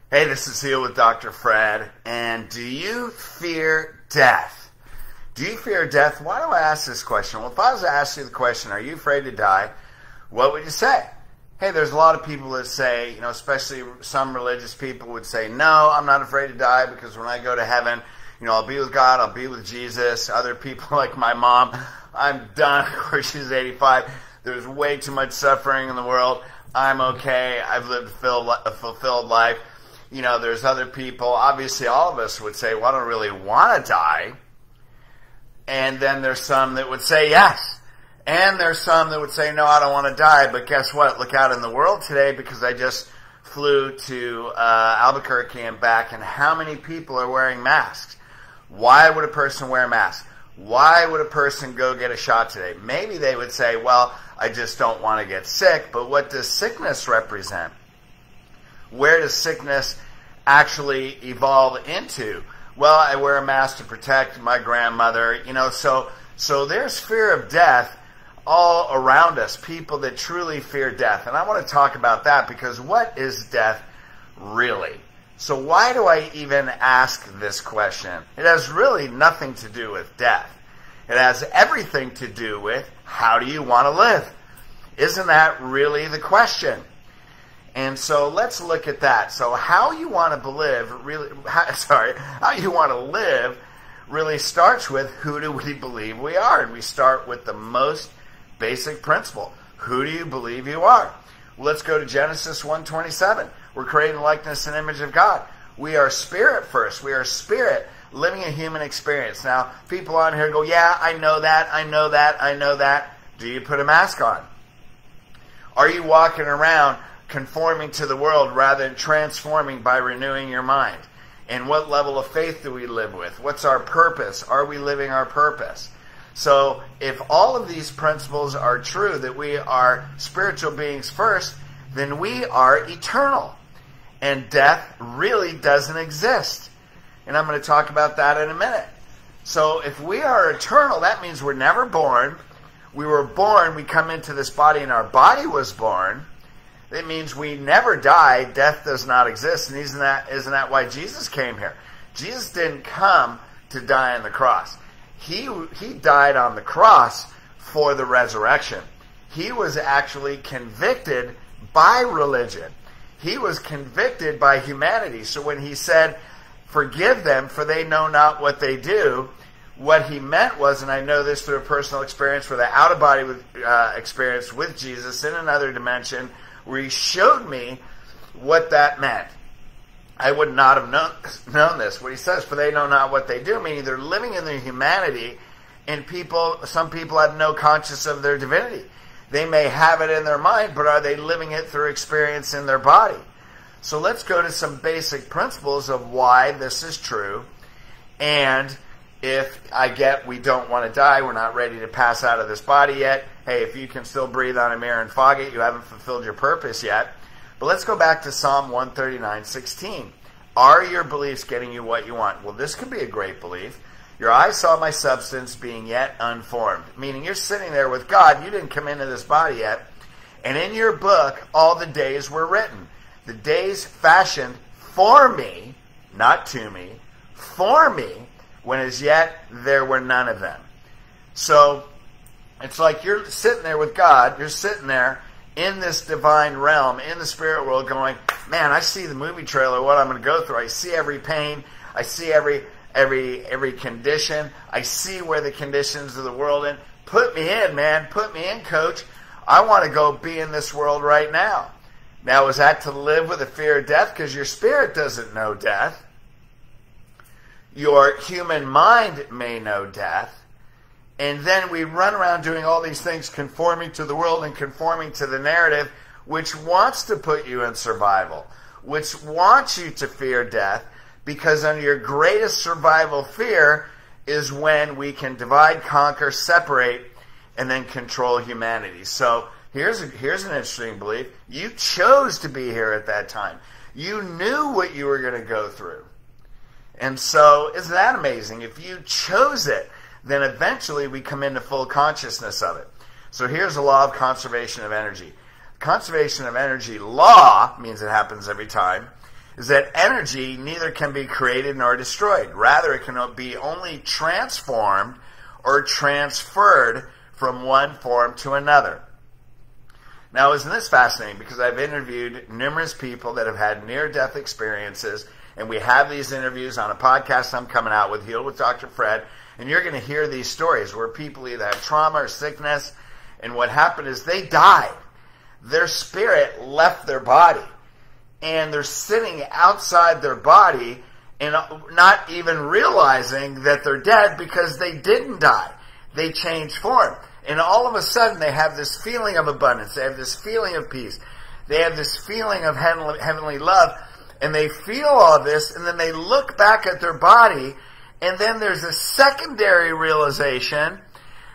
Hey, this is Heal with Dr. Fred, and do you fear death? Do you fear death? Why do I ask this question? Well, if I was to ask you the question, are you afraid to die, what would you say? Hey, there's a lot of people that say, especially some religious people would say, no, I'm not afraid to die because when I go to heaven, I'll be with God, I'll be with Jesus. Other people like my mom, I'm done. Of course, she's 85. There's way too much suffering in the world. I'm okay. I've lived a fulfilled life. There's other people, obviously all of us would say, well, I don't really want to die. And then there's some that would say yes. And there's some that would say, no, I don't want to die. But guess what? Look out in the world today, because I just flew to Albuquerque and back, and how many people are wearing masks? Why would a person wear a mask? Why would a person go get a shot today? Maybe they would say, well, I just don't want to get sick. But what does sickness represent? Where does sickness actually evolve into? Well, I wear a mask to protect my grandmother, so there's fear of death all around us, people that truly fear death. And I want to talk about that, because what is death really? So why do I even ask this question? It has really nothing to do with death. It has everything to do with, how do you want to live? Isn't that really the question? And so let's look at that. So how you want to live really starts with, who do we believe we are? And we start with the most basic principle. Who do you believe you are? Well, let's go to Genesis 1:27. We're created in the likeness and image of God. We are spirit first. We are spirit living a human experience. Now, people on here go, yeah, I know that, I know that, I know that. Do you put a mask on? Are you walking around conforming to the world rather than transforming by renewing your mind? And what level of faith do we live with? What's our purpose? Are we living our purpose? So if all of these principles are true, that we are spiritual beings first, then we are eternal. And death really doesn't exist. And I'm going to talk about that in a minute. So if we are eternal, that means we're never born. We were born, we come into this body, and our body was born. It means we never die. Death does not exist. And isn't that why Jesus came here? Jesus didn't come to die on the cross. He died on the cross for the resurrection. He was actually convicted by religion. He was convicted by humanity. So when he said, forgive them, for they know not what they do, what he meant was, and I know this through a personal experience with an out-of-body experience with Jesus in another dimension, where he showed me what that meant. I would not have known this. What he says, for they know not what they do, meaning they're living in their humanity, and some people have no conscience of their divinity. They may have it in their mind, but are they living it through experience in their body? So let's go to some basic principles of why this is true. And if we don't want to die, we're not ready to pass out of this body yet. Hey, if you can still breathe on a mirror and fog it, you haven't fulfilled your purpose yet. But let's go back to Psalm 139:16. Are your beliefs getting you what you want? Well, this could be a great belief. Your eyes saw my substance being yet unformed. Meaning you're sitting there with God. You didn't come into this body yet. And in your book, all the days were written. The days fashioned for me, not to me, for me, when as yet there were none of them. So it's like you're sitting there with God. You're sitting there in this divine realm, in the spirit world, going, man, I see the movie trailer, what I'm going to go through. I see every pain. I see every condition. I see where the conditions of the world in. Put me in, man. Put me in, coach. I want to go be in this world right now. Now, is that to live with a fear of death? Because your spirit doesn't know death. Your human mind may know death. And then we run around doing all these things, conforming to the world and conforming to the narrative, which wants to put you in survival, which wants you to fear death, because under your greatest survival fear is when we can divide, conquer, separate, and then control humanity. So here's an interesting belief. You chose to be here at that time. You knew what you were going to go through. And so isn't that amazing? If you chose it, then eventually we come into full consciousness of it. So here's the law of conservation of energy. Conservation of energy law means it happens every time. is that energy neither can be created nor destroyed. Rather, it can be only transformed or transferred from one form to another. Now, isn't this fascinating? Because I've interviewed numerous people that have had near-death experiences, and we have these interviews on a podcast I'm coming out with, Healed with Dr. Fred, and you're going to hear these stories where people either had trauma or sickness, and what happened is they died. Their spirit left their body, and they're sitting outside their body and not even realizing that they're dead because they didn't die. They changed form. And all of a sudden, they have this feeling of abundance. They have this feeling of peace. They have this feeling of heavenly love. And they feel all this, and then they look back at their body, and then there's a secondary realization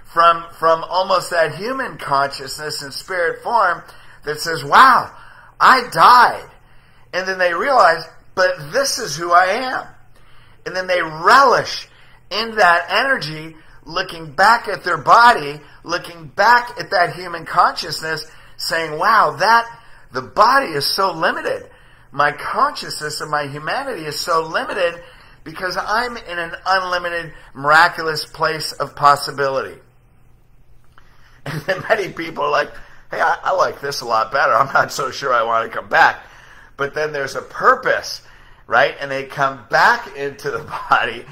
from almost that human consciousness and spirit form that says, wow, I died. And then they realize, but this is who I am. And then they relish in that energy, looking back at their body, looking back at that human consciousness, saying, wow, the body is so limited. My consciousness and my humanity is so limited because I'm in an unlimited, miraculous place of possibility. And then many people are like, hey, I like this a lot better. I'm not so sure I want to come back. But then there's a purpose, right? And they come back into the body.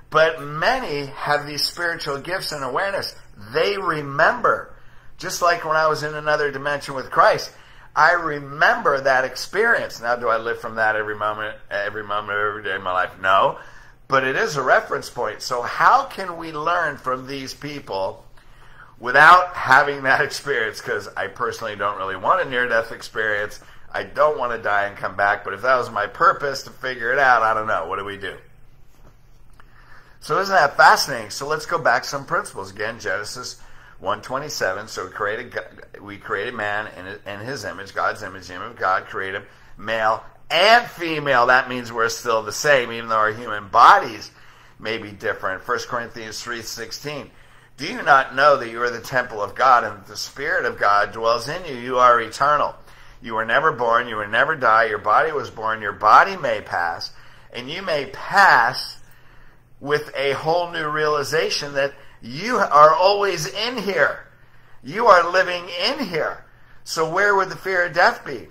But many have these spiritual gifts and awareness. They remember. Just like when I was in another dimension with Christ, I remember that experience. Now, do I live from that every moment, every day of my life? No. But it is a reference point. So how can we learn from these people without having that experience? Because I personally don't really want a near-death experience. I don't want to die and come back. But if that was my purpose to figure it out, I don't know. What do we do? So isn't that fascinating? So let's go back some principles. Again, Genesis 1:27. So we created man in his image, God's image, the image of God, created male and female. That means we're still the same, even though our human bodies may be different. 1 Corinthians 3:16. Do you not know that you are the temple of God and that the Spirit of God dwells in you? You are eternal. You were never born. You will never die. Your body was born. Your body may pass. And you may pass with a whole new realization that you are always in here. You are living in here. So where would the fear of death be?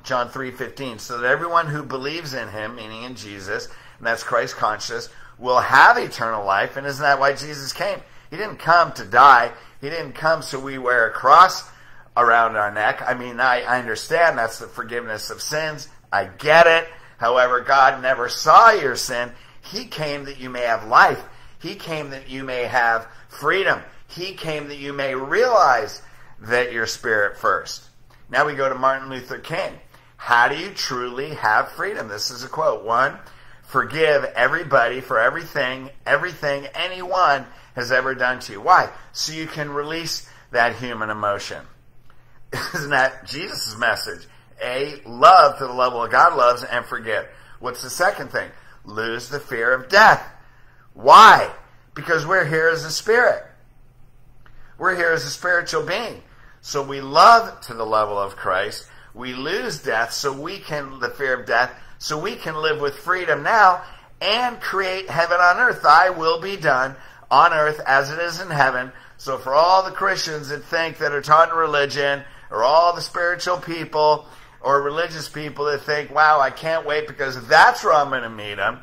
John 3:15. So that everyone who believes in him, meaning in Jesus, and that's Christ conscious, will have eternal life. And isn't that why Jesus came? He didn't come to die. He didn't come so we wear a cross around our neck. I mean, I understand that's the forgiveness of sins. I get it. However, God never saw your sin. He came that you may have life. He came that you may have freedom. He came that you may realize that you're spirit first. Now we go to Martin Luther King. How do you truly have freedom? This is a quote. 1, forgive everybody for everything anyone has ever done to you. Why? So you can release that human emotion. Isn't that Jesus' message? Love to the level of God loves and forgive. What's the second thing? Lose the fear of death. Why? Because we're here as a spirit. We're here as a spiritual being. So we love to the level of Christ. We lose death the fear of death, so we can live with freedom now and create heaven on earth. Thy will be done on earth as it is in heaven. So for all the Christians that think that are taught in religion, or all the spiritual people or religious people that think, wow, I can't wait because that's where I'm going to meet him.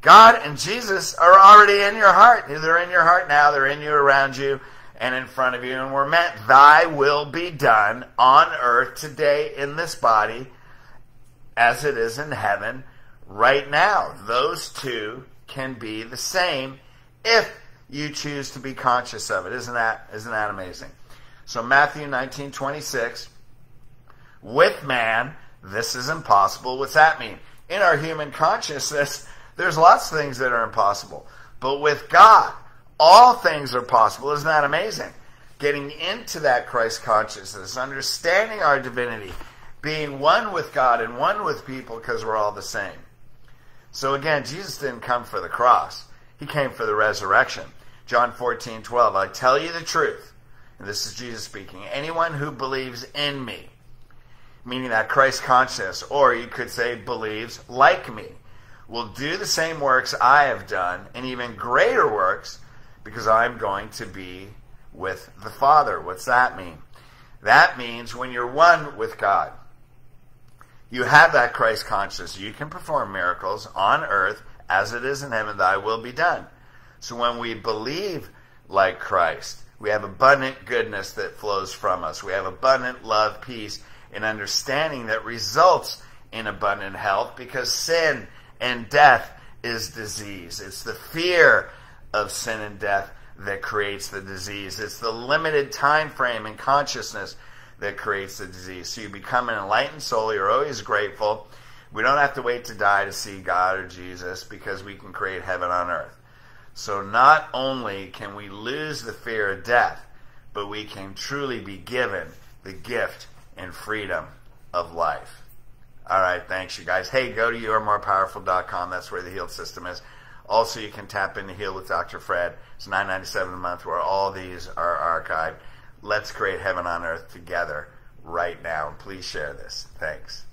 God and Jesus are already in your heart. They're in your heart now. They're in you, around you, and in front of you. And we're meant, thy will be done on earth today in this body as it is in heaven right now. Those two can be the same if you choose to be conscious of it. Isn't that amazing? So Matthew 19:26, with man, this is impossible. What's that mean? In our human consciousness, there's lots of things that are impossible. But with God, all things are possible. Isn't that amazing? Getting into that Christ consciousness, understanding our divinity, being one with God and one with people because we're all the same. So again, Jesus didn't come for the cross. He came for the resurrection. John 14:12, I tell you the truth. And this is Jesus speaking. Anyone who believes in me, meaning that Christ consciousness, or you could say believes like me, will do the same works I have done and even greater works because I'm going to be with the Father. What's that mean? That means when you're one with God, you have that Christ consciousness. You can perform miracles on earth as it is in heaven. Thy will be done. So when we believe like Christ, we have abundant goodness that flows from us. We have abundant love, peace, and understanding that results in abundant health, because sin and death is disease. It's the fear of sin and death that creates the disease. It's the limited time frame and consciousness that creates the disease. So you become an enlightened soul. You're always grateful. We don't have to wait to die to see God or Jesus, because we can create heaven on earth. So not only can we lose the fear of death, but we can truly be given the gift and freedom of life. All right, thanks, you guys. Hey, go to yourmorepowerful.com. That's where the Healed System is. Also, you can tap into Heal with Dr. Fred. It's $9.97 a month, where all these are archived. Let's create heaven on earth together right now. Please share this. Thanks.